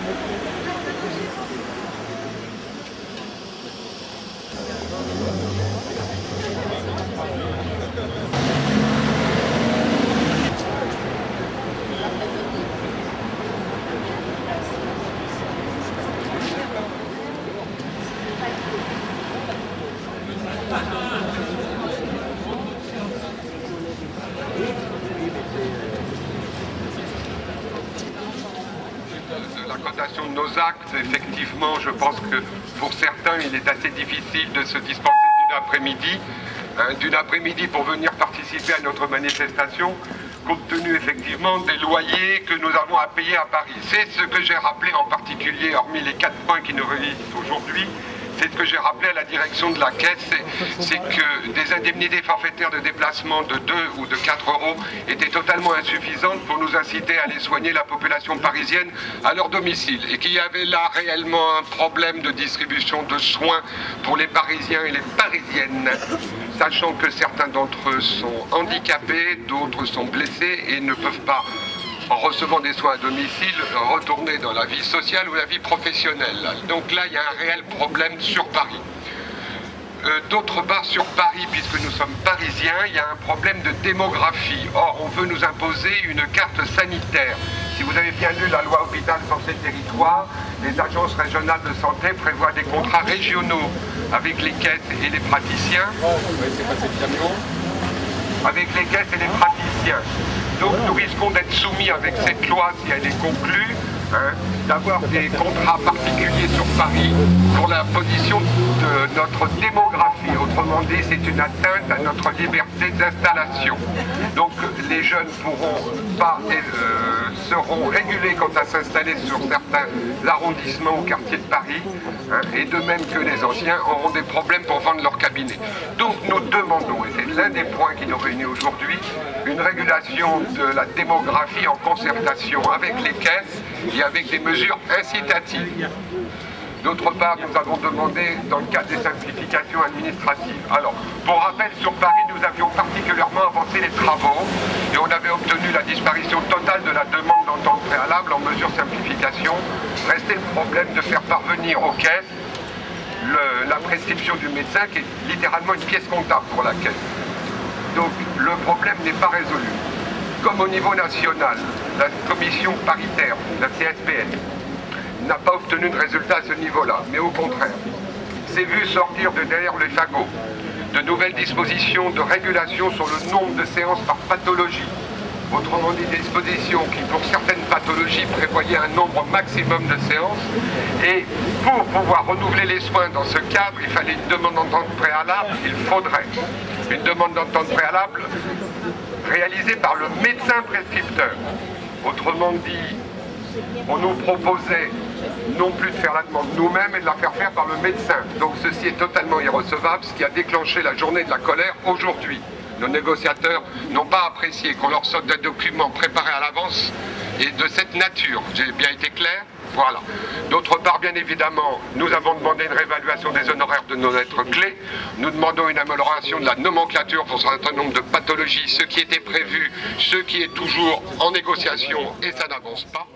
De la cotation de nos actes, effectivement, je pense que pour certains, il est assez difficile de se dispenser d'une après-midi pour venir participer à notre manifestation, compte tenu effectivement des loyers que nous avons à payer à Paris. C'est ce que j'ai rappelé en particulier, hormis les 4 points qui nous réunissent aujourd'hui. C'est ce que j'ai rappelé à la direction de la Caisse, c'est que des indemnités forfaitaires de déplacement de 2 ou de 4 euros étaient totalement insuffisantes pour nous inciter à aller soigner la population parisienne à leur domicile. Et qu'il y avait là réellement un problème de distribution de soins pour les Parisiens et les Parisiennes, sachant que certains d'entre eux sont handicapés, d'autres sont blessés et ne peuvent pas, en recevant des soins à domicile, retourner dans la vie sociale ou la vie professionnelle. Donc là, il y a un réel problème sur Paris. D'autre part, sur Paris, puisque nous sommes parisiens, il y a un problème de démographie. Or, on veut nous imposer une carte sanitaire. Si vous avez bien lu la loi Hôpital Santé Territoire, les agences régionales de santé prévoient des contrats régionaux avec les caisses et les praticiens. Avec les caisses et les praticiens. Donc nous risquons d'être soumis avec cette loi, si elle est conclue, d'avoir des contrats particuliers sur Paris pour la position de notre démographie. Autrement dit, c'est une atteinte à notre liberté d'installation. Donc les jeunes seront régulés quant à s'installer sur certains arrondissements ou quartiers de Paris, et de même que les anciens auront des problèmes pour vendre leur cabinet. Donc nous demandons, et c'est l'un des points qui nous réunit aujourd'hui, une régulation de la démographie en concertation avec les caisses et avec des mesures incitatives. D'autre part, nous avons demandé, dans le cadre des simplifications administratives. Alors, pour rappel, sur Paris, nous avions particulièrement avancé les travaux et on avait obtenu la disparition totale de la demande d'entente préalable en mesure simplification. Restait le problème de faire parvenir aux caisses la prescription du médecin, qui est littéralement une pièce comptable pour la caisse. Donc, le problème n'est pas résolu. Comme au niveau national, la commission paritaire, la CSPN, n'a pas obtenu de résultat à ce niveau-là, mais au contraire, s'est vu sortir de derrière les fagots de nouvelles dispositions de régulation sur le nombre de séances par pathologie. Autrement dit, des dispositions qui, pour certaines pathologies, prévoyaient un nombre maximum de séances. Et pour pouvoir renouveler les soins dans ce cadre, il fallait une demande d'entente préalable, il faudrait une demande d'entente préalable réalisée par le médecin prescripteur. Autrement dit, on nous proposait non plus de faire la demande nous-mêmes, mais de la faire faire par le médecin. Donc ceci est totalement irrecevable, ce qui a déclenché la journée de la colère aujourd'hui. Nos négociateurs n'ont pas apprécié qu'on leur sorte des documents préparés à l'avance et de cette nature. J'ai bien été clair? Voilà. D'autre part, bien évidemment, nous avons demandé une réévaluation des honoraires de nos lettres clés. Nous demandons une amélioration de la nomenclature pour un certain nombre de pathologies, ce qui était prévu, ce qui est toujours en négociation et ça n'avance pas.